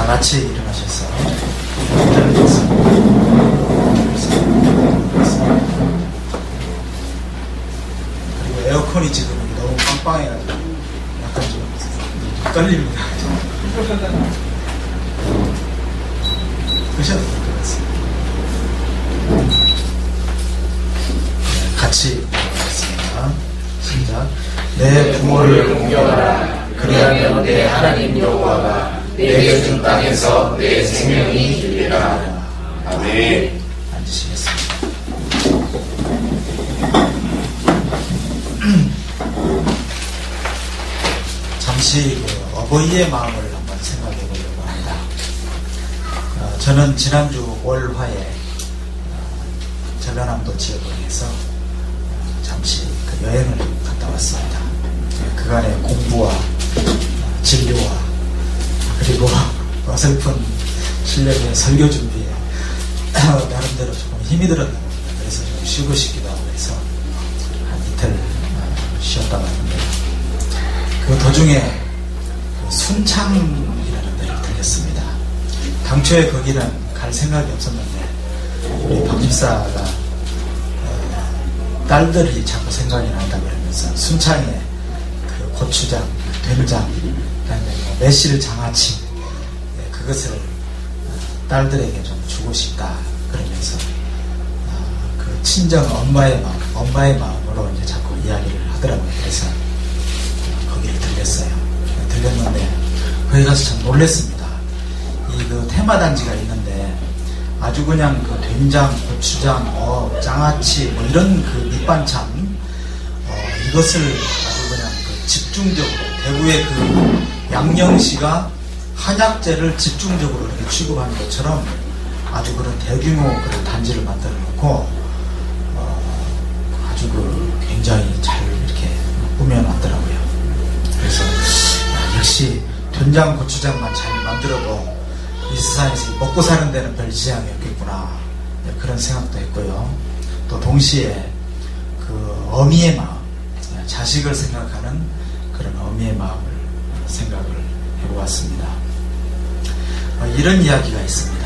다 같이 일어나셔서 기도를 드렸습니다. 그리고 에어컨이 지금 너무 빵빵해가지고 약간 좀 떨립니다. 끄셔도 될 것 같습니다. 같이 하겠습니다. 시작. 내 부모를 공경하라. 그리하면 내 하나님 여호와가 내게 준 땅에서 내 생명이 길리라. 아멘. 앉으시겠습니다. 잠시 어버이의 마음을 한번 생각해 보려고 합니다. 저는 지난주 월화에 전라남도 지역을 해서 잠시 그 여행을 갔다 왔습니다. 그간의 공부와 진료와 그리고 어설픈 실력의 설교 준비에 나름대로 조금 힘이 들었나 봅니다. 그래서 좀 쉬고 싶기도 하고 해서 한 이틀 쉬었다 왔는데 그 도중에 그 순창이라는 데를 들렸습니다. 당초에 거기는 갈 생각이 없었는데 우리 박 집사가 딸들이 자꾸 생각이 난다 그러면서 순창에 그 고추장, 된장, 그다음에 매실 장아찌 그것을 딸들에게 좀 주고 싶다 그러면서 그 친정 엄마의 마음으로 이제 자꾸 이야기를 하더라고요. 그래서 거기를 들렸어요. 들렸는데 거기 가서 참 놀랐습니다. 이 그 테마단지가 있는데 아주 그냥 그 된장, 고추장, 장아찌 뭐 이런 그 밑반찬 이것을 아주 그냥 그 집중적으로 대구의 그 양령시가 한약재를 집중적으로 이렇게 취급하는 것처럼 아주 그런 대규모 그런 단지를 만들어 놓고 아주 그 굉장히 잘 이렇게 꾸며놨더라고요. 그래서 역시 된장, 고추장만 잘 만들어도 이 세상에서 먹고 사는 데는 별 지장이 없겠구나 그런 생각도 했고요. 또 동시에 그 어미의 마음, 자식을 생각하는 그런 어미의 마음을 생각을 해보았습니다. 이런 이야기가 있습니다.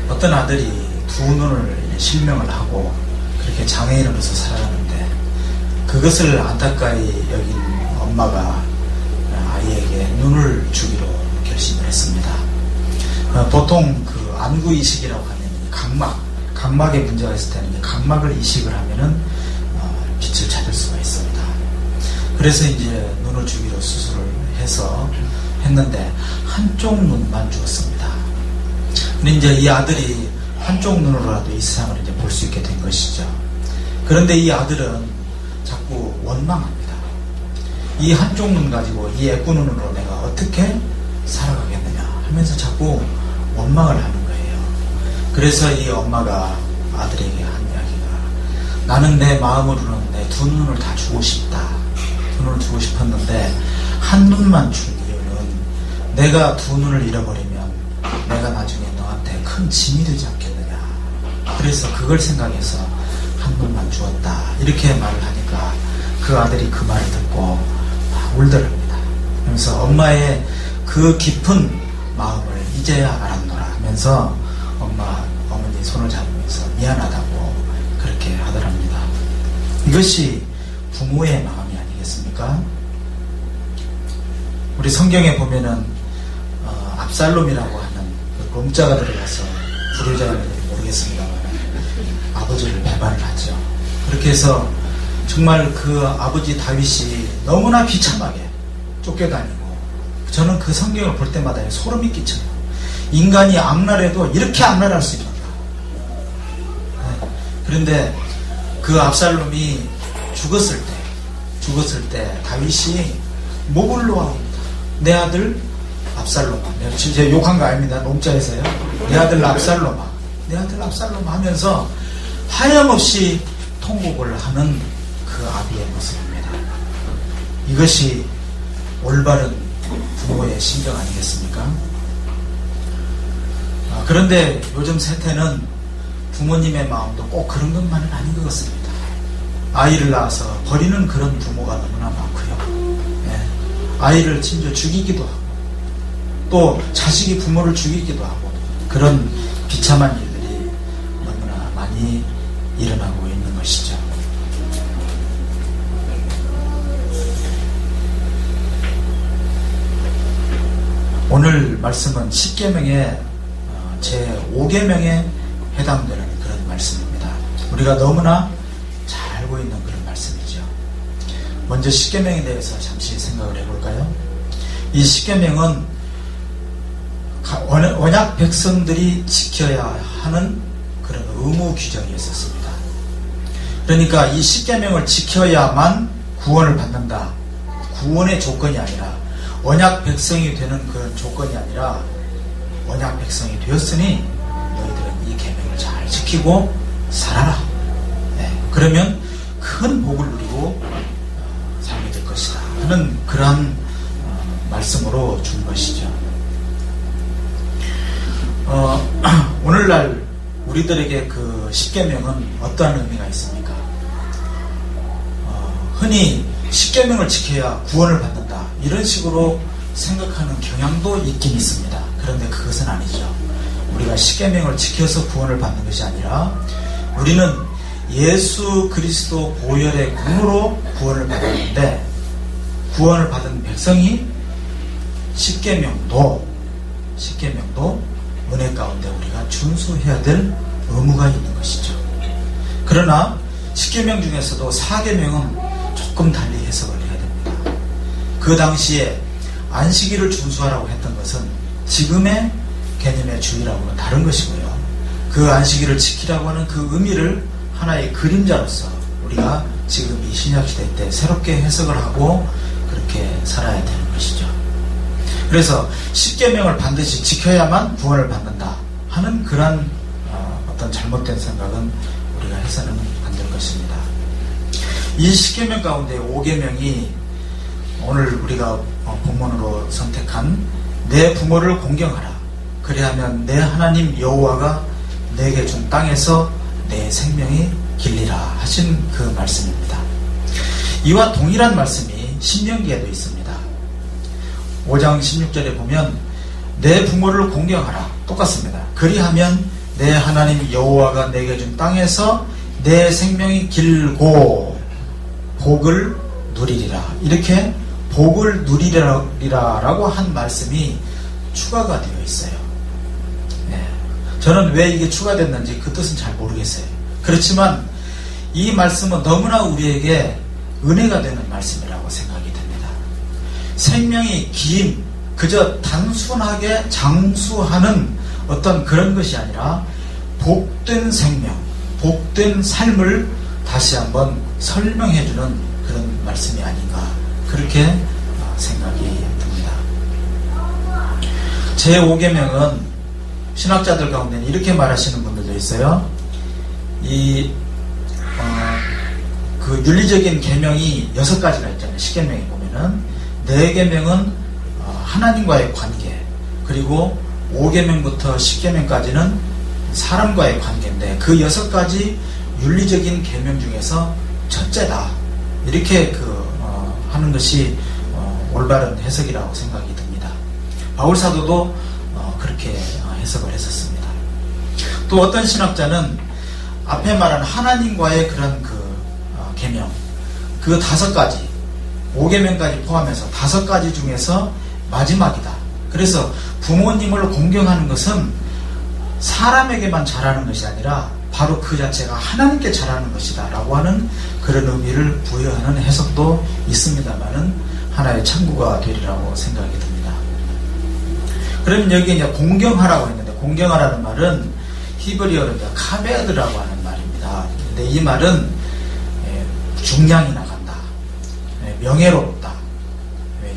어떤 아들이 두 눈을 실명을 하고 그렇게 장애인으로서 살아가는데 그것을 안타까이 여긴 엄마가 아이에게 눈을 주기로 결심을 했습니다. 보통 그 안구 이식이라고 하면 각막에 문제가 있을 때는 각막을 이식을 하면은 빛을 찾을 수가 있습니다. 그래서 이제 눈을 주기로 수술을 해서 했는데 한쪽 눈만 주었습니다. 근데 이제 이 아들이 한쪽 눈으로라도 이 세상을 이제 볼 수 있게 된 것이죠. 그런데 이 아들은 자꾸 원망합니다. 이 한쪽 눈 가지고 이 애꾸 눈으로 내가 어떻게 살아가겠느냐 하면서 자꾸 원망을 하는 거예요. 그래서 이 엄마가 아들에게 한 이야기가 나는 내 마음으로는 내 두 눈을 다 주고 싶다. 두 눈을 주고 싶었는데 한 눈만 준 이유는 내가 두 눈을 잃어버리면 내가 나중에 너한테 큰 짐이 되지 않겠느냐. 그래서 그걸 생각해서 한 눈만 주었다. 이렇게 말을 하니까 그 아들이 그 말을 듣고 울더랍니다. 그러면서 엄마의 그 깊은 마음을 이제야 알았노라 하면서 어머니 손을 잡으면서 미안하다고 그렇게 하더랍니다. 이것이 부모의 마음이 아니겠습니까? 우리 성경에 보면은 압살롬이라고 하는 그 롬자가 들어가서 불효자인지 모르겠습니다만 아버지를 배반을 하죠. 그렇게 해서 정말 그 아버지 다윗이 너무나 비참하게 쫓겨다니고 저는 그 성경을 볼 때마다 소름이 끼쳐요. 인간이 악랄해도 이렇게 악랄할 수 있는가. 그런데 그 압살롬이 죽었을 때 다윗이 목을 놓아옵니다. 내 아들 압살롬아. 내가 진짜 욕한 거 아닙니다. 농자에서요. 내 아들 압살롬아. 내 아들 압살롬아 하면서 하염없이 통곡을 하는 그 아비의 모습입니다. 이것이 올바른 부모의 심정 아니겠습니까? 그런데 요즘 세태는 부모님의 마음도 꼭 그런 것만은 아닌 것 같습니다. 아이를 낳아서 버리는 그런 부모가 너무나 많고요. 아이를 심지어 죽이기도 하고 또 자식이 부모를 죽이기도 하고 그런 비참한 일들이 너무나 많이 일어나고 있는 것이죠. 오늘 말씀은 10계명의 제5계명에 해당되는 그런 말씀입니다. 우리가 너무나 잘 알고 있는 그런 말씀이죠. 먼저 10계명에 대해서 잠시 생각을 해볼까요? 이 10계명은 언약 백성들이 지켜야 하는 그런 의무 규정이 있었습니다. 그러니까 이 10계명을 지켜야만 구원을 받는다. 구원의 조건이 아니라 언약 백성이 되는 그런 조건이 아니라 언약 백성이 되었으니 너희들은 이 계명을 잘 지키고 살아라. 그러면 큰 복을 누리고 살게 될 것이다 하는 그러한 말씀으로 준 것이죠. 오늘날 우리들에게 그 10계명은 어떠한 의미가 있습니까? 흔히 10계명을 지켜야 구원을 받는다 이런 식으로 생각하는 경향도 있긴 있습니다. 그런데 그것은 아니죠. 우리가 10계명을 지켜서 구원을 받는 것이 아니라 우리는 예수 그리스도 보혈의 공으로 구원을 받았는데 구원을 받은 백성이 10계명도 은혜 가운데 우리가 준수해야 될 의무가 있는 것이죠. 그러나 10계명 중에서도 4계명은 조금 달리 해석을 해야 됩니다. 그 당시에 안식일을 준수하라고 했던 것은 지금의 개념의 주의라고는 다른 것이고요. 그 안식일을 지키라고 하는 그 의미를 하나의 그림자로서 우리가 지금 이 신약시대 때 새롭게 해석을 하고 그렇게 살아야 되는 것이죠. 그래서 10계명을 반드시 지켜야만 구원을 받는다 하는 그런 어떤 잘못된 생각은 우리가 해서는 안 될 것입니다. 이 10계명 가운데 5계명이 오늘 우리가 본문으로 선택한 내 부모를 공경하라. 그리하면 내 하나님 여호와가 내게 준 땅에서 내 생명이 길리라 하신 그 말씀입니다. 이와 동일한 말씀이 신명기에도 있습니다. 5장 16절에 보면 내 부모를 공경하라 똑같습니다. 그리하면 내 하나님 여호와가 내게 준 땅에서 내 생명이 길고 복을 누리리라. 이렇게 복을 누리리라라고 한 말씀이 추가가 되어 있어요. 저는 왜 이게 추가됐는지 그 뜻은 잘 모르겠어요. 그렇지만 이 말씀은 너무나 우리에게 은혜가 되는 말씀이라고 생각이 됩니다. 생명이 긴 그저 단순하게 장수하는 어떤 그런 것이 아니라 복된 생명, 복된 삶을 다시 한번 설명해주는 그런 말씀이 아닌가 그렇게 생각이 듭니다. 제5계명은 신학자들 가운데는 이렇게 말하시는 분들도 있어요. 그 윤리적인 계명이 6가지가 있잖아요. 10계명에 보면은 4계명은 하나님과의 관계, 그리고 5계명부터 10계명까지는 사람과의 관계인데 그 6가지 윤리적인 계명 중에서 첫째다. 이렇게 하는 것이 올바른 해석이라고 생각이 듭니다. 바울 사도도 그렇게 해석을 했었습니다. 또 어떤 신학자는 앞에 말한 하나님과의 그런 계명, 그 5가지, 5계명까지 포함해서 5가지 중에서 마지막이다. 그래서 부모님을 공경하는 것은 사람에게만 잘하는 것이 아니라 바로 그 자체가 하나님께 잘하는 것이다 라고 하는 그런 의미를 부여하는 해석도 있습니다만은 하나의 참고가 되리라고 생각이 듭니다. 그러면 여기 이제 공경하라고 했는데 공경하라는 말은 히브리어로 이제 카베드라고 하는 말입니다. 근데 이 말은 중량이 나간다, 명예롭다,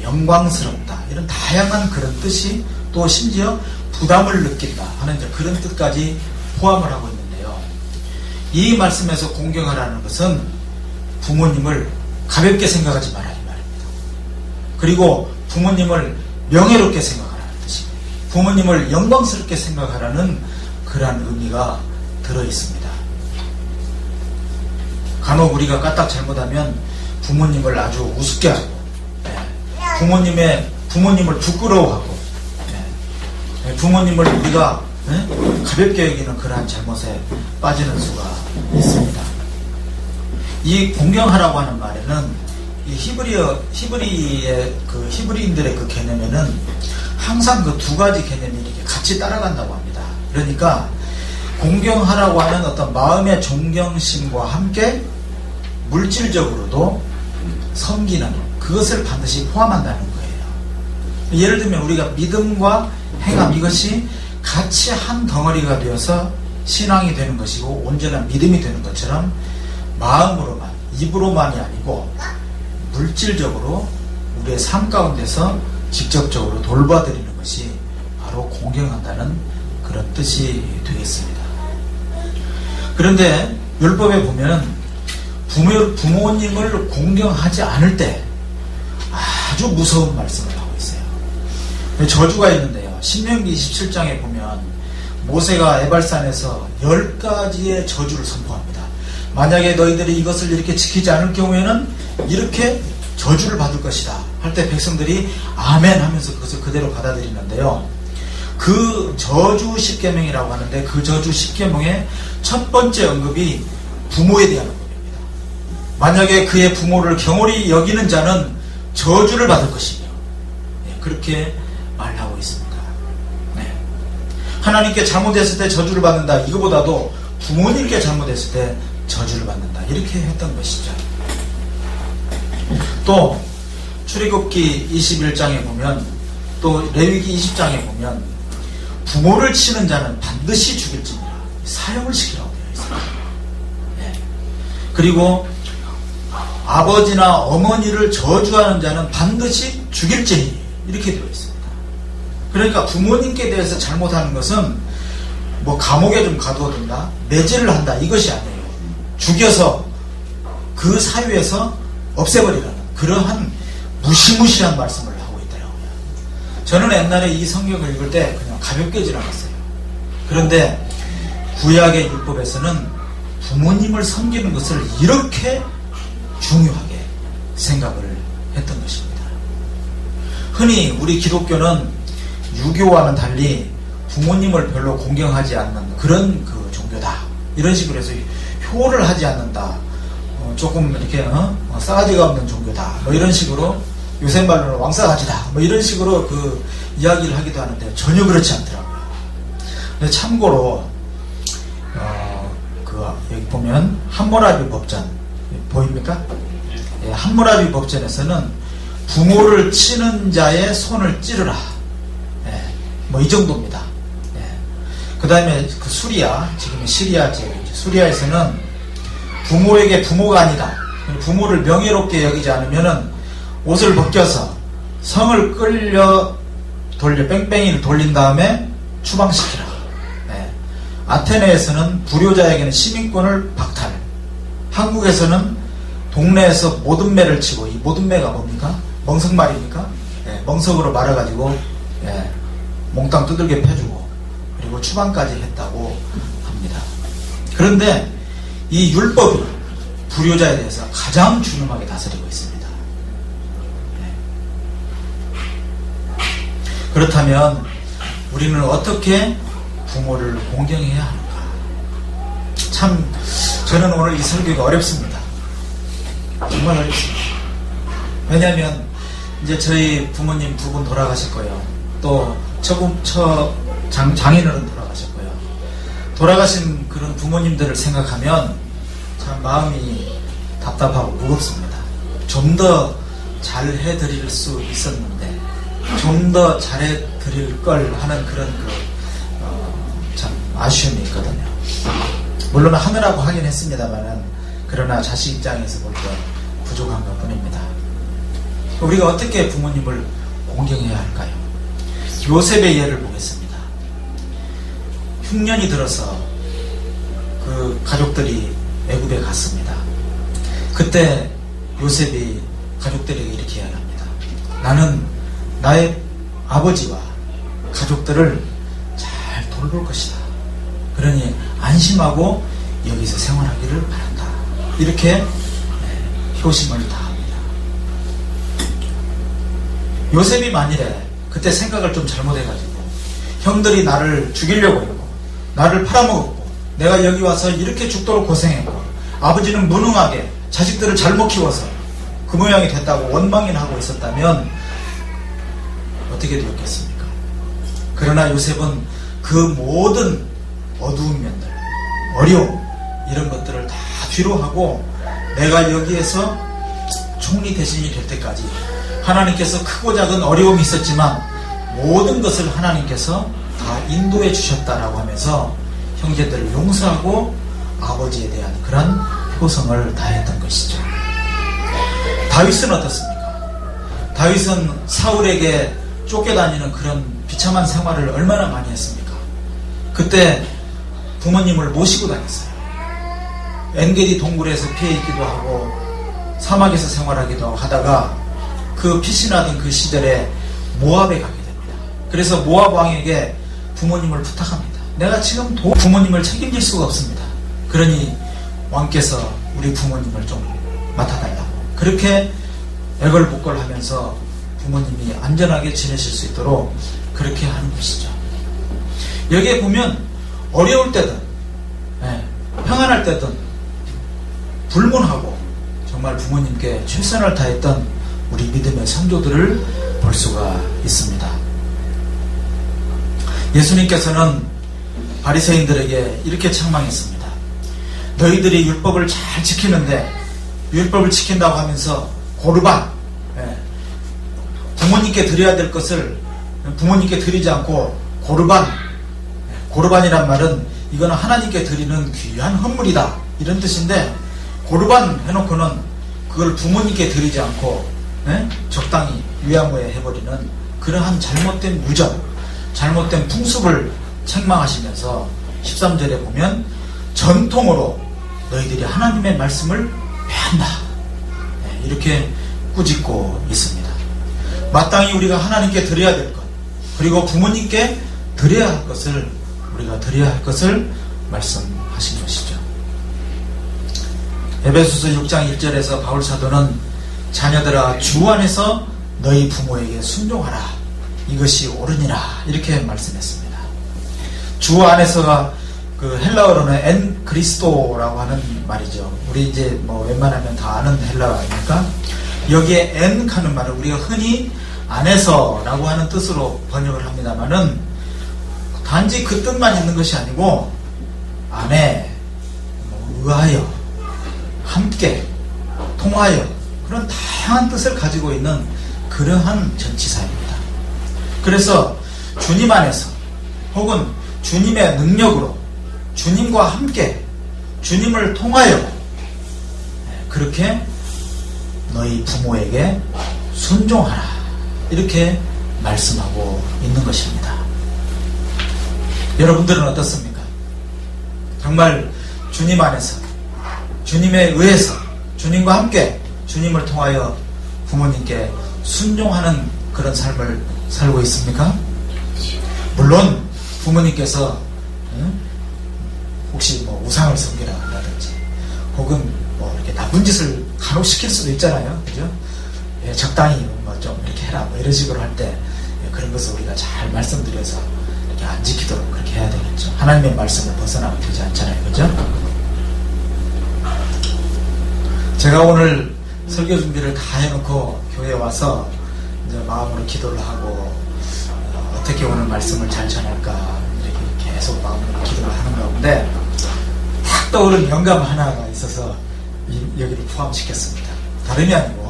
영광스럽다 이런 다양한 그런 뜻이 또 심지어 부담을 느낀다 하는 이제 그런 뜻까지 포함을 하고 있는데요. 이 말씀에서 공경하라는 것은 부모님을 가볍게 생각하지 마라 이 말입니다. 그리고 부모님을 명예롭게 생각하라는 뜻입니다. 부모님을 영광스럽게 생각하라는 그러한 의미가 들어있습니다. 간혹 우리가 까딱 잘못하면 부모님을 아주 우습게 하고 부모님을 부끄러워하고 부모님을 우리가 가볍게 여기는 그러한 잘못에 빠지는 수가 있습니다. 이 공경하라고 하는 말에는 이 히브리의 그 히브리인들의 그 개념에는 항상 그 두 가지 개념이 이렇게 같이 따라간다고 합니다. 그러니까 공경하라고 하는 어떤 마음의 존경심과 함께 물질적으로도 섬기는 그것을 반드시 포함한다는 거예요. 예를 들면 우리가 믿음과 행함 이것이 같이 한 덩어리가 되어서 신앙이 되는 것이고 온전한 믿음이 되는 것처럼 마음으로만 입으로만이 아니고 물질적으로 우리의 삶 가운데서 직접적으로 돌봐드리는 것이 바로 공경한다는 그런 뜻이 되겠습니다. 그런데 율법에 보면 부모님을 공경하지 않을 때 아주 무서운 말씀을 하고 있어요. 저주가 있는데요. 신명기 27장에 보면 모세가 에발산에서 10가지의 저주를 선포합니다. 만약에 너희들이 이것을 이렇게 지키지 않을 경우에는 이렇게 저주를 받을 것이다 할 때 백성들이 아멘 하면서 그것을 그대로 받아들이는데요. 그 저주 10계명이라고 하는데 그 저주 10계명의 첫 번째 언급이 부모에 대한 언급입니다. 만약에 그의 부모를 경홀히 여기는 자는 저주를 받을 것이며 그렇게 말하고 있습니다. 네. 하나님께 잘못했을 때 저주를 받는다. 이거보다도 부모님께 잘못했을 때 저주를 받는다. 이렇게 했던 것이죠. 또 출애굽기 21장에 보면 또 레위기 20장에 보면 부모를 치는 자는 반드시 죽일지니라 사형을 시키라고 되어 있습니다. 네. 그리고 아버지나 어머니를 저주하는 자는 반드시 죽일지니 이렇게 되어 있습니다. 그러니까 부모님께 대해서 잘못하는 것은 뭐 감옥에 좀 가두어둔다, 매질을 한다 이것이 아니에요. 죽여서 그 사유에서 없애버리라는 그러한 무시무시한 말씀을 하고 있더라고요. 저는 옛날에 이 성경을 읽을 때 그냥 가볍게 지나갔어요. 그런데 구약의 율법에서는 부모님을 섬기는 것을 이렇게 중요하게 생각을 했던 것입니다. 흔히 우리 기독교는 유교와는 달리 부모님을 별로 공경하지 않는 그런 그 종교다. 이런 식으로 해서 효를 하지 않는다. 조금 이렇게 싸가지가 없는 종교다. 뭐 이런 식으로 요새 말로는 왕싸가지다. 뭐 이런 식으로 그 이야기를 하기도 하는데 전혀 그렇지 않더라고요. 근데 참고로 여기 보면 함무라비 법전 보입니까? 예, 함무라비 법전에서는 부모를 치는 자의 손을 찌르라. 예, 뭐 이 정도입니다. 예. 그 다음에 그 수리아, 지금 시리아 지역이죠. 수리아에서는 부모에게 부모가 아니다. 부모를 명예롭게 여기지 않으면은 옷을 벗겨서 성을 끌려 돌려 뺑뺑이를 돌린 다음에 추방시키라. 예. 아테네에서는 불효자에게는 시민권을 박탈. 한국에서는 동네에서 모든 매를 치고, 이 모든 매가 뭡니까? 멍석말입니까? 예, 멍석으로 말아가지고 예, 몽땅 두들겨 패주고 그리고 추방까지 했다고 합니다. 그런데 이 율법이 불효자에 대해서 가장 준엄하게 다스리고 있습니다. 예. 그렇다면 우리는 어떻게 부모를 공경해야 하는가? 참 저는 오늘 이 설교가 어렵습니다. 정말 어렵습니다. 왜냐하면 이제 저희 부모님 두 분 돌아가실 거예요. 또 장인어른 돌아가실 거예요. 돌아가신 그런 부모님들을 생각하면 참 마음이 답답하고 무겁습니다. 좀 더 잘해드릴 수 있었는데 좀 더 잘해드릴 걸 하는 그런 참 아쉬움이 있거든요. 물론 하느라고 하긴 했습니다만은 그러나 자식 입장에서 볼 때 부족한 것 뿐입니다. 우리가 어떻게 부모님을 공경해야 할까요? 요셉의 예를 보겠습니다. 흉년이 들어서 그 가족들이 애굽에 갔습니다. 그때 요셉이 가족들에게 이렇게 이야기합니다. 나는 나의 아버지와 가족들을 잘 돌볼 것이다. 그러니 안심하고 여기서 생활하기를 바란다. 이렇게 효심을 다합니다. 요셉이 만일에 그때 생각을 좀 잘못해가지고 형들이 나를 죽이려고 했고 나를 팔아먹었고 내가 여기 와서 이렇게 죽도록 고생했고 아버지는 무능하게 자식들을 잘못 키워서 그 모양이 됐다고 원망이나 하고 있었다면 어떻게 되었겠습니까? 그러나 요셉은 그 모든 어두운 면들, 어려움 이런 것들을 다 뒤로 하고 내가 여기에서 총리 대신이 될 때까지 하나님께서 크고 작은 어려움이 있었지만 모든 것을 하나님께서 다 인도해 주셨다라고 하면서 형제들을 용서하고 아버지에 대한 그런 효성을 다했던 것이죠. 다윗은 어떻습니까? 다윗은 사울에게 쫓겨다니는 그런 비참한 생활을 얼마나 많이 했습니까? 그때 부모님을 모시고 다녔어요. 엔게디 동굴에서 피해 있기도 하고 사막에서 생활하기도 하다가 그 피신하던 그 시절에 모압에 가게 됩니다. 그래서 모압 왕에게 부모님을 부탁합니다. 내가 지금 부모님을 책임질 수가 없습니다. 그러니 왕께서 우리 부모님을 좀 맡아달라고 그렇게 애걸복걸하면서 부모님이 안전하게 지내실 수 있도록 그렇게 하는 것이죠. 여기에 보면 어려울 때든 평안할 때든 불문하고 정말 부모님께 최선을 다했던 우리 믿음의 성도들을 볼 수가 있습니다. 예수님께서는 바리새인들에게 이렇게 책망했습니다. 너희들이 율법을 잘 지키는데 율법을 지킨다고 하면서 고르반 부모님께 드려야 될 것을 부모님께 드리지 않고 고르반이란 말은 이거는 하나님께 드리는 귀한 헌물이다 이런 뜻인데 고르반 해놓고는 그걸 부모님께 드리지 않고 적당히 위안부에 해버리는 그러한 잘못된 유전 잘못된 풍습을 책망하시면서 13절에 보면 전통으로 너희들이 하나님의 말씀을 배한다 이렇게 꾸짖고 있습니다. 마땅히 우리가 하나님께 드려야 될 것 그리고 부모님께 드려야 할 것을 우리가 드려야 할 것을 말씀하신 것이죠. 에베소서 6장 1절에서 바울 사도는 자녀들아 주 안에서 너희 부모에게 순종하라 이것이 옳으니라 이렇게 말씀했습니다. 주 안에서가 그 헬라어로는 엔 그리스도라고 하는 말이죠. 우리 이제 뭐 웬만하면 다 아는 헬라어니까 여기에 엔 하는 말은 우리가 흔히 안에서라고 하는 뜻으로 번역을 합니다만은 단지 그 뜻만 있는 것이 아니고 안에 의하여 함께 통하여 그런 다양한 뜻을 가지고 있는 그러한 전치사입니다. 그래서 주님 안에서 혹은 주님의 능력으로 주님과 함께 주님을 통하여 그렇게 너희 부모에게 순종하라 이렇게 말씀하고 있는 것입니다. 여러분들은 어떻습니까? 정말 주님 안에서 주님에 의해서 주님과 함께 주님을 통하여 부모님께 순종하는 그런 삶을 살고 있습니까? 물론 부모님께서 혹시 뭐 우상을 섬기라든지 혹은 뭐 이렇게 나쁜 짓을 간혹 시킬 수도 있잖아요. 그죠? 예, 적당히 뭐 좀 이렇게 해라 뭐 이런 식으로 할 때 그런 것을 우리가 잘 말씀드려서 이렇게 안 지키도록 그렇게 해야 되겠죠. 하나님의 말씀을 벗어나면 되지 않잖아요. 그죠? 제가 오늘 설교 준비를 다 해놓고 교회에 와서 이제 마음으로 기도를 하고 어떻게 오늘 말씀을 잘 전할까 이렇게 계속 마음으로 기도를 하는 가운데 탁 떠오른 영감 하나가 있어서 여기를 포함시켰습니다. 다름이 아니고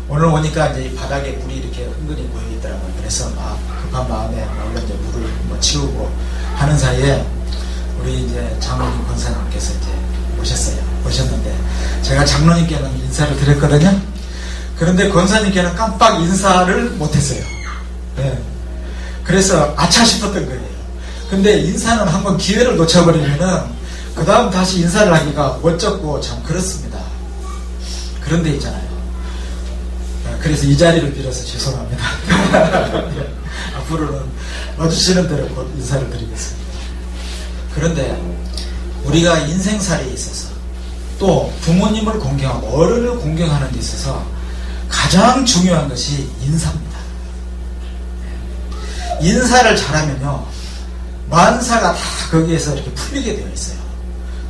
오늘 오니까 이제 이 바닥에 물이 이렇게 은근히 모여 있더라고요. 그래서 막 급한 마음에 얼른 이제 물을 뭐 치우고 하는 사이에 우리 이제 장로님 권사님께서 이제 오셨는데 제가 장로님께는 인사를 드렸거든요. 그런데 권사님께는 깜빡 인사를 못했어요. 네. 그래서 아차 싶었던 거예요. 근데 인사는 한번 기회를 놓쳐버리면은 그 다음 다시 인사를 하기가 어쩌고 참 그렇습니다. 그런데 있잖아요. 그래서 이 자리를 빌어서 죄송합니다. 앞으로는 와주시는 대로 곧 인사를 드리겠습니다. 그런데 우리가 인생살이에 있어서 또 부모님을 공경하고 어른을 공경하는 데 있어서 가장 중요한 것이 인사입니다. 인사를 잘하면요, 만사가 다 거기에서 이렇게 풀리게 되어 있어요.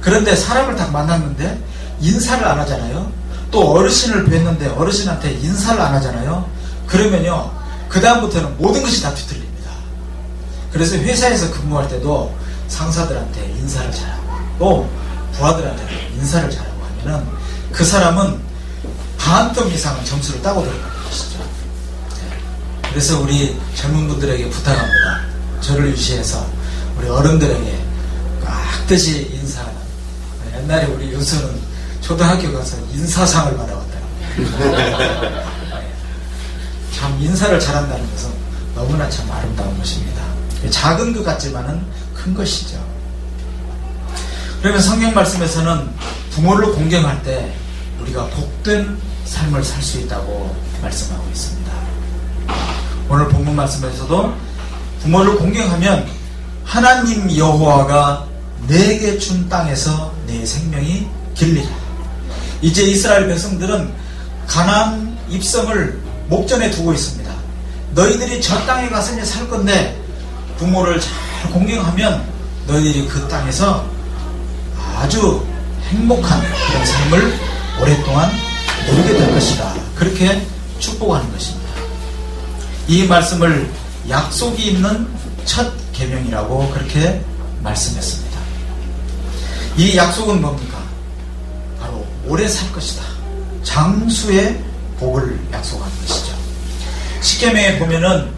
그런데 사람을 딱 만났는데 인사를 안 하잖아요. 또 어르신을 뵀는데 어르신한테 인사를 안 하잖아요. 그러면요, 그 다음부터는 모든 것이 다 뒤틀립니다. 그래서 회사에서 근무할 때도 상사들한테 인사를 잘하고 또 부하들한테 인사를 잘하고 하면은 그 사람은 반점 이상은 점수를 따고 들어가는 것이죠. 그래서 우리 젊은 분들에게 부탁합니다. 저를 유시해서 우리 어른들에게 깍듯이 인사하는. 옛날에 우리 윤수는 초등학교 가서 인사상을 받아왔더라고요. 참 인사를 잘한다는 것은 너무나 참 아름다운 것입니다. 작은 것 같지만은 큰 것이죠. 그러면 성경 말씀에서는 부모를 공경할 때 우리가 복된 삶을 살 수 있다고 말씀하고 있습니다. 오늘 본문 말씀에서도 부모를 공경하면 하나님 여호와가 내게 준 땅에서 내 생명이 길리라. 이제 이스라엘 백성들은 가나안 입성을 목전에 두고 있습니다. 너희들이 저 땅에 가서 이제 살 건데 부모를 잘 공경하면 너희들이 그 땅에서 아주 행복한 그런 삶을 오랫동안 누리게 될 것이다. 그렇게 축복하는 것입니다. 이 말씀을 약속이 있는 첫 계명이라고 그렇게 말씀했습니다. 이 약속은 뭡니까? 바로 오래 살 것이다. 장수의 복을 약속하는 것이죠. 십계명에 보면은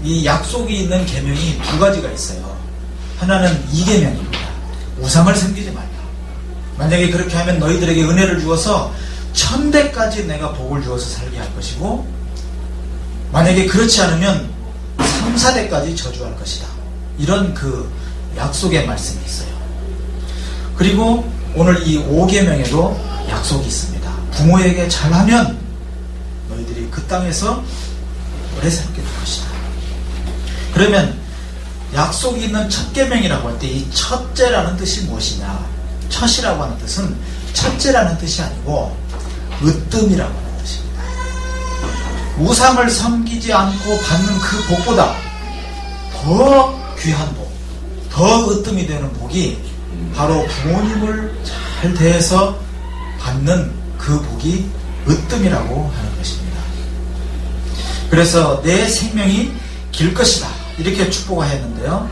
이 약속이 있는 계명이 두 가지가 있어요. 하나는 이계명입니다. 우상을 섬기지 말라. 만약에 그렇게 하면 너희들에게 은혜를 주어서 1000대까지 내가 복을 주어서 살게 할 것이고, 만약에 그렇지 않으면 3, 4대까지 저주할 것이다. 이런 그 약속의 말씀이 있어요. 그리고 오늘 이 5계명에도 약속이 있습니다. 부모에게 잘하면 너희들이 그 땅에서 오래 살게 될 것이다. 그러면 약속이 있는 첫 계명이라고 할 때 이 첫째라는 뜻이 무엇이냐? 첫이라고 하는 뜻은 첫째라는 뜻이 아니고 으뜸이라고 하는 뜻입니다. 우상을 섬기지 않고 받는 그 복보다 더 귀한 복, 더 으뜸이 되는 복이 바로 부모님을 잘 대해서 받는 그 복이 으뜸이라고 하는 것입니다. 그래서 내 생명이 길 것이다, 이렇게 축복하였는데요.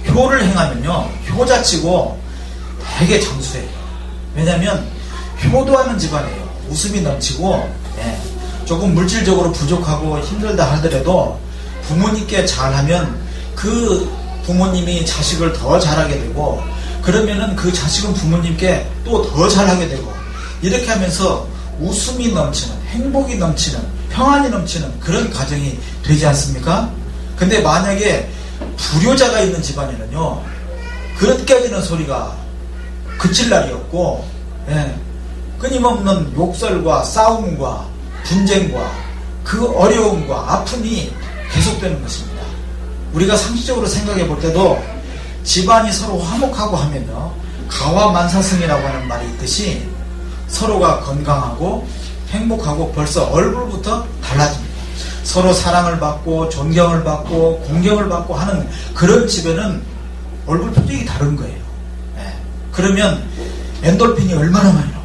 효를 행하면요, 효자치고 되게 장수해요. 왜냐하면 효도하는 집안이에요. 웃음이 넘치고, 조금 물질적으로 부족하고 힘들다 하더라도 부모님께 잘하면 그 부모님이 자식을 더 잘하게 되고, 그러면은 그 자식은 부모님께 또 더 잘하게 되고, 이렇게 하면서 웃음이 넘치는, 행복이 넘치는, 평안이 넘치는 그런 가정이 되지 않습니까? 근데 만약에 불효자가 있는 집안에는요, 그릇깨지는 소리가 그칠 날이 없고, 끊임없는 욕설과 싸움과 분쟁과 그 어려움과 아픔이 계속되는 것입니다. 우리가 상식적으로 생각해 볼 때도 집안이 서로 화목하고 하면요, 가와만사승이라고 하는 말이 있듯이 서로가 건강하고 행복하고 벌써 얼굴부터 달라집니다. 서로 사랑을 받고 존경을 받고 공경을 받고 하는 그런 집에는 얼굴 표정이 다른 거예요. 그러면 엔돌핀이 얼마나 많이 나옵니까?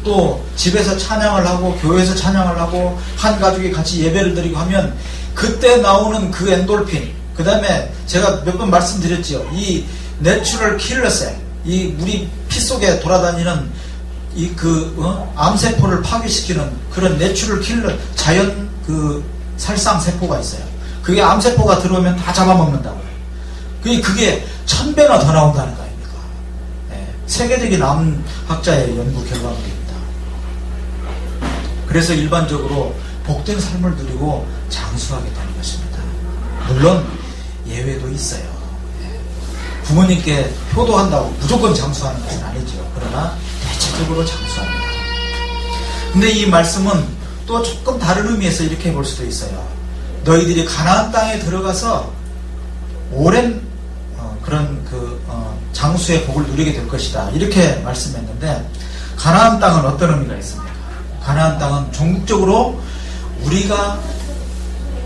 또 집에서 찬양을 하고 교회에서 찬양을 하고 한 가족이 같이 예배를 드리고 하면 그때 나오는 그 엔돌핀, 그 다음에 제가 몇 번 말씀드렸죠. 이 내추럴 킬러셀, 이 우리 피 속에 돌아다니는 이 암세포를 파괴시키는 그런 내추럴 킬러, 자연 그 살상 세포가 있어요. 그게 암세포가 들어오면 다 잡아먹는다고요. 그게 1000배나 더 나온다는 거 아닙니까? 세계적인 암학자의 연구 결과물입니다. 그래서 일반적으로 복된 삶을 누리고 장수하게 되는 것입니다. 물론 예외도 있어요. 부모님께 효도한다고 무조건 장수하는 것은 아니죠. 그러나 대체적으로 장수합니다. 근데 이 말씀은 또 조금 다른 의미에서 이렇게 볼 수도 있어요. 너희들이 가나안 땅에 들어가서 오랜 장수의 복을 누리게 될 것이다, 이렇게 말씀했는데, 가나안 땅은 어떤 의미가 있습니까? 가나안 땅은 종국적으로 우리가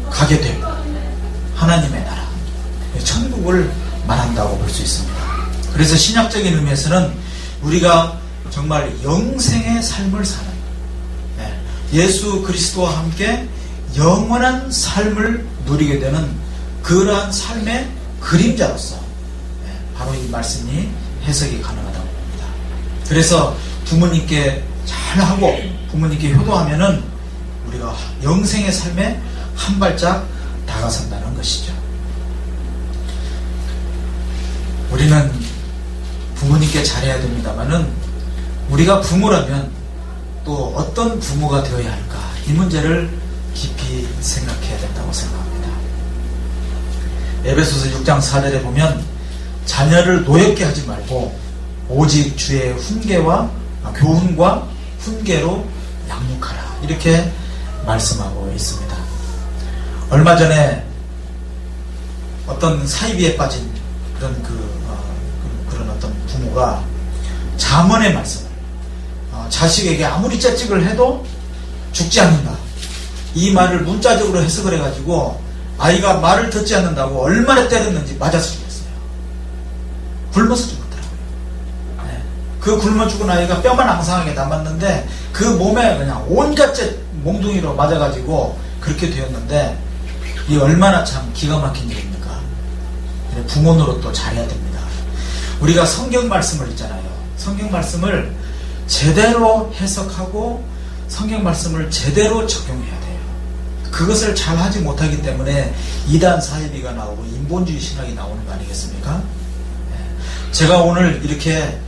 가게 되고 하나님의 나라, 천국을 말한다고 볼 수 있습니다. 그래서 신약적인 의미에서는 우리가 정말 영생의 삶을 사는, 예수 그리스도와 함께 영원한 삶을 누리게 되는 그러한 삶의 그림자로서 바로 이 말씀이 해석이 가능하다고 봅니다. 그래서 부모님께 잘하고 부모님께 효도하면은 우리가 영생의 삶에 한 발짝 다가선다는 것이죠. 우리는 부모님께 잘해야 됩니다만은 우리가 부모라면 또 어떤 부모가 되어야 할까, 이 문제를 깊이 생각해야 된다고 생각합니다. 에베소서 6장 4절에 보면 자녀를 노엽게 하지 말고 오직 주의 교훈과 훈계로 양육하라, 이렇게 말씀하고 있습니다. 얼마 전에 어떤 사이비에 빠진 그런 어떤 부모가 잠언의 말씀을 자식에게 아무리 째찍을 해도 죽지 않는다, 이 말을 문자적으로 해석을 해가지고 아이가 말을 듣지 않는다고 얼마나 때렸는지 맞아서 죽였어요. 굶어서 죽었더라고요. 그 굶어 죽은 아이가 뼈만 앙상하게 남았는데 그 몸에 그냥 온갖 몽둥이로 맞아가지고 그렇게 되었는데, 이 얼마나 참 기가 막힌 일입니까? 부모 노릇도 잘해야 됩니다. 우리가 성경 말씀을 있잖아요. 성경 말씀을 제대로 해석하고 성경 말씀을 제대로 적용해야 돼요. 그것을 잘 하지 못하기 때문에 이단 사이비가 나오고 인본주의 신학이 나오는 거 아니겠습니까? 제가 오늘 이렇게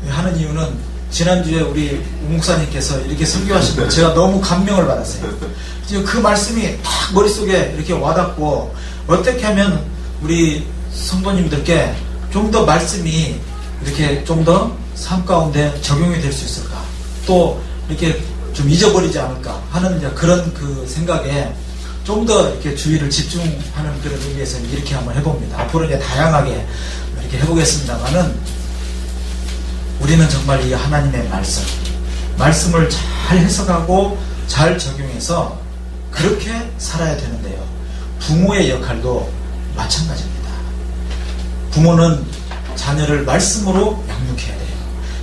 하는 이유는 지난주에 우리 목사님께서 이렇게 설교하신 거 제가 너무 감명을 받았어요. 그 말씀이 딱 머릿속에 이렇게 와닿고, 어떻게 하면 우리 성도님들께 좀 더 말씀이 이렇게 좀 더 삶 가운데 적용이 될 수 있을까, 또 이렇게 좀 잊어버리지 않을까 하는 그런 그 생각에 좀 더 이렇게 주의를 집중하는 그런 의미에서 이렇게 한번 해봅니다. 앞으로 이제 다양하게 이렇게 해보겠습니다만은, 우리는 정말 이 하나님의 말씀을 잘 해석하고 잘 적용해서 그렇게 살아야 되는데요. 부모의 역할도 마찬가지입니다. 부모는 자녀를 말씀으로 양육해야 돼요.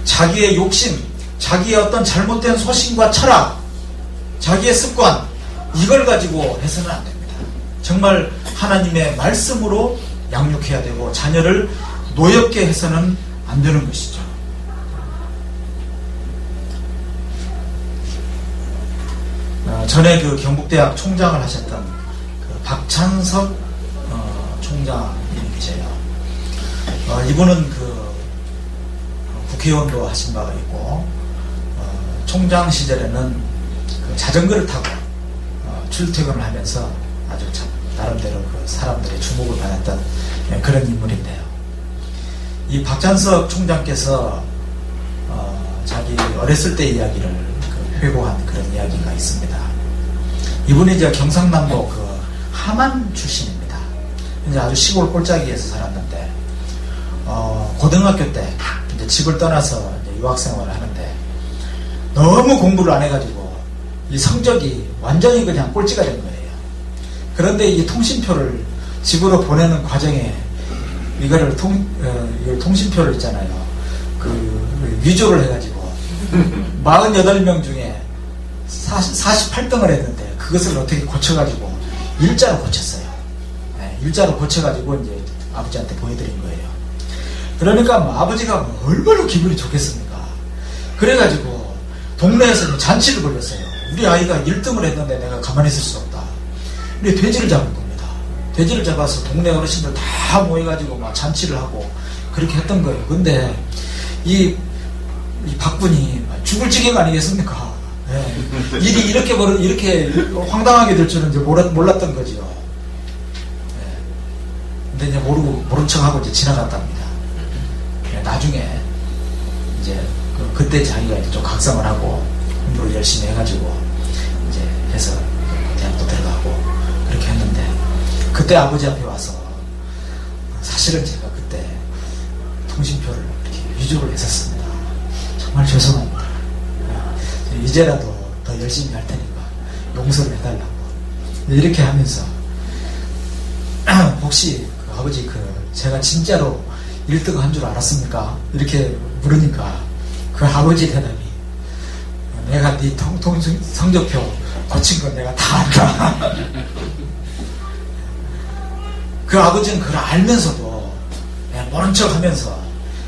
자기의 욕심, 자기의 어떤 잘못된 소신과 철학, 자기의 습관, 이걸 가지고 해서는 안 됩니다. 정말 하나님의 말씀으로 양육해야 되고 자녀를 노엽게 해서는 안 되는 것이죠. 전에 그 경북대학 총장을 하셨던 그 박찬석 총장님이 계세요. 이분은 그 국회의원도 하신 바가 있고, 총장 시절에는 그 자전거를 타고 출퇴근을 하면서 아주 참 나름대로 그 사람들의 주목을 받았던 그런 인물인데요. 이 박찬석 총장께서 자기 어렸을 때 이야기를 회고한 그런 이야기가 있습니다. 이분이 이제 경상남도 그 함안 출신입니다. 이제 아주 시골 꼴짜기에서 살았는데, 고등학교 때 이제 집을 떠나서 이제 유학 생활을 하는데 너무 공부를 안 해가지고 이 성적이 완전히 그냥 꼴찌가 된 거예요. 그런데 이 통신표를 집으로 보내는 과정에 이거를 통신표를 있잖아요. 그 위조를 해가지고 48명 중에 48등을 했는데 그것을 어떻게 고쳐가지고 일자로 고쳤어요. 일자로 고쳐가지고 이제 아버지한테 보여드린 거예요. 그러니까 아버지가 얼마나 기분이 좋겠습니까? 그래가지고 동네에서 잔치를 벌였어요. 우리 아이가 1등을 했는데 내가 가만히 있을 수 없다. 우리 돼지를 잡은 겁니다. 돼지를 잡아서 동네 어르신들 다 모여가지고 막 잔치를 하고 그렇게 했던 거예요. 근데 이 박분이 죽을 지경 아니겠습니까? 네. 일이 이렇게 황당하게 될 줄은 이제 몰랐던 거죠. 네. 근데 이제 모른 척하고 이제 지나갔답니다. 네. 나중에 이제 그때 자기가 이제 좀 각성을 하고 공부를 열심히 해가지고 이제 해서 대학도 들어가고 그렇게 했는데, 그때 아버지 앞에 와서 사실은 제가 그때 통신표를 이렇게 위조를 했었습니다. 정말 죄송합니다. 이제라도 더 열심히 할 테니까 용서를 해달라고 이렇게 하면서 혹시 그 아버지 제가 진짜로 1등 한 줄 알았습니까? 이렇게 물으니까 그 아버지 대답이, 내가 네 성적표 고친 건 내가 다 안다. 그 아버지는 그걸 알면서도 모른 척 하면서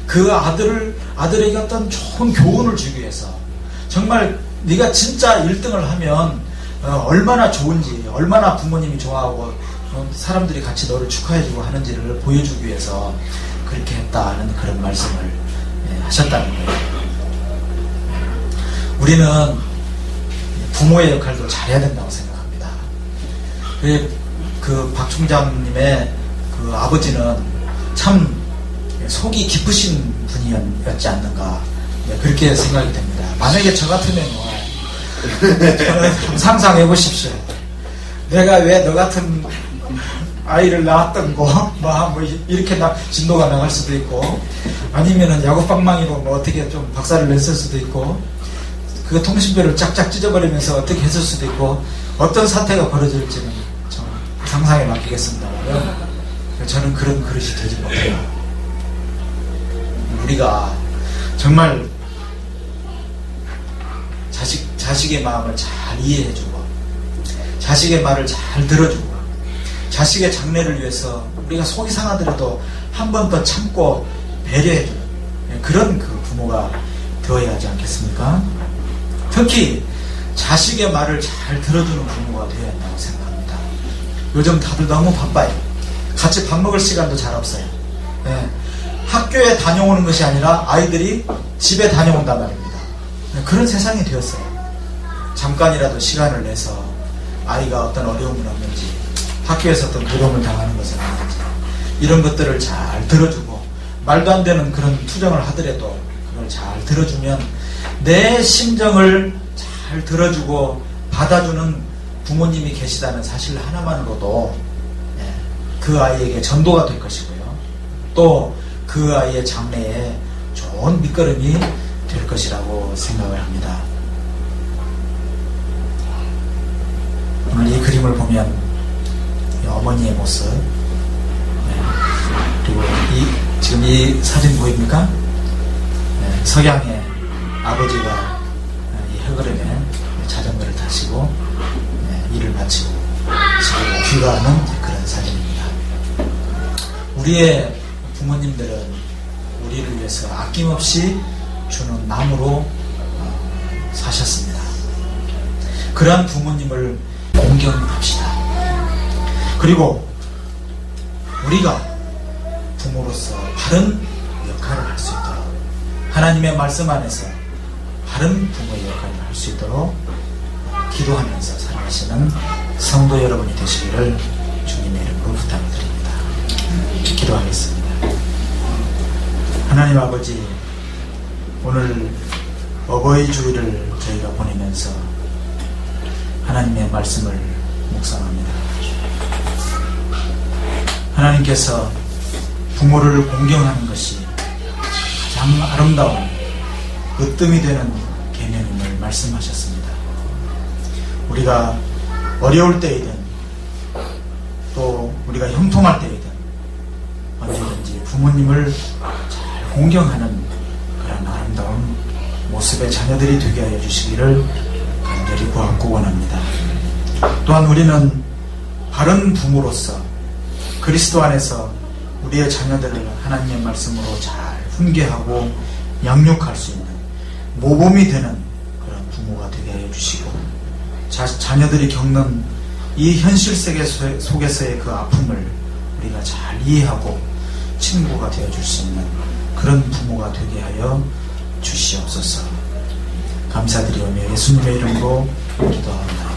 그 아들에게 어떤 좋은 교훈을 주기 위해서, 정말 네가 진짜 1등을 하면 얼마나 좋은지, 얼마나 부모님이 좋아하고 사람들이 같이 너를 축하해주고 하는지를 보여주기 위해서 그렇게 했다는 그런 말씀을 하셨다는 거예요. 우리는 부모의 역할도 잘해야 된다고 생각합니다. 그 박 총장님의 그 아버지는 참 속이 깊으신 분이었지 않는가, 그렇게 생각이 됩니다. 만약에 저 같으면요, 저는 상상해 보십시오. 내가 왜 너 같은 아이를 낳았던 거, 뭐 이렇게 진도가 나갈 수도 있고, 아니면은 야구방망이로 뭐 어떻게 좀 박살을 냈을 수도 있고, 그 통신별을 짝짝 찢어버리면서 어떻게 했을 수도 있고, 어떤 사태가 벌어질지는 좀 상상에 맡기겠습니다만, 저는 그런 그릇이 되지 못해요. 우리가 정말 자식의 마음을 잘 이해해주고, 자식의 말을 잘 들어주고, 자식의 장래를 위해서 우리가 속이 상하더라도 한 번 더 참고 배려해주는 그런 그 부모가 되어야 하지 않겠습니까? 특히 자식의 말을 잘 들어주는 부모가 되어야 한다고 생각합니다. 요즘 다들 너무 바빠요. 같이 밥 먹을 시간도 잘 없어요. 학교에 다녀오는 것이 아니라 아이들이 집에 다녀온단 말입니다. 그런 세상이 되었어요. 잠깐이라도 시간을 내서 아이가 어떤 어려움은 없는지, 학교에서 어떤 부러움을 당하는 것은 없는지, 이런 것들을 잘 들어주고, 말도 안 되는 그런 투정을 하더라도 그걸 잘 들어주면, 내 심정을 잘 들어주고 받아주는 부모님이 계시다는 사실 하나만으로도 그 아이에게 전도가 될 것이고요, 또 그 아이의 장래에 좋은 밑거름이 될 것이라고 생각을 합니다. 오늘 이 그림을 보면 어머니의 모습, 그리고 지금 이 사진 보입니까? 석양의 아버지가 이 해거름에 자전거를 타시고 일을 마치고 집으로 귀가하는 그런 사진입니다. 우리의 부모님들은 우리를 위해서 아낌없이 주는 나무로 사셨습니다. 그러한 부모님을 공경합시다. 그리고 우리가 부모로서 바른 역할을 할 수 있도록, 하나님의 말씀 안에서 바른 부모의 역할을 할 수 있도록 기도하면서 살아가시는 성도 여러분이 되시기를 주님의 이름으로 부탁드립니다. 기도하겠습니다. 하나님 아버지, 오늘 어버이 주일을 저희가 보내면서 하나님의 말씀을 묵상합니다. 하나님께서 부모를 공경하는 것이 가장 아름다운 으뜸이 되는 계명임을 말씀하셨습니다. 우리가 어려울 때이든 또 우리가 형통할 때이든 언제든지 부모님을 잘 공경하는 그런 아름다운 모습의 자녀들이 되게 하여 주시기를 간절히 구하고 원합니다. 또한 우리는 바른 부모로서 그리스도 안에서 우리의 자녀들을 하나님의 말씀으로 잘 훈계하고 양육할 수 있는 모범이 되는 그런 부모가 되게 하여 주시고, 자녀들이 겪는 이 현실 세계 속에서의 그 아픔을 우리가 잘 이해하고 친구가 되어줄 수 있는 그런 부모가 되게 하여 주시옵소서. 감사드리오며 예수님의 이름으로 기도합니다.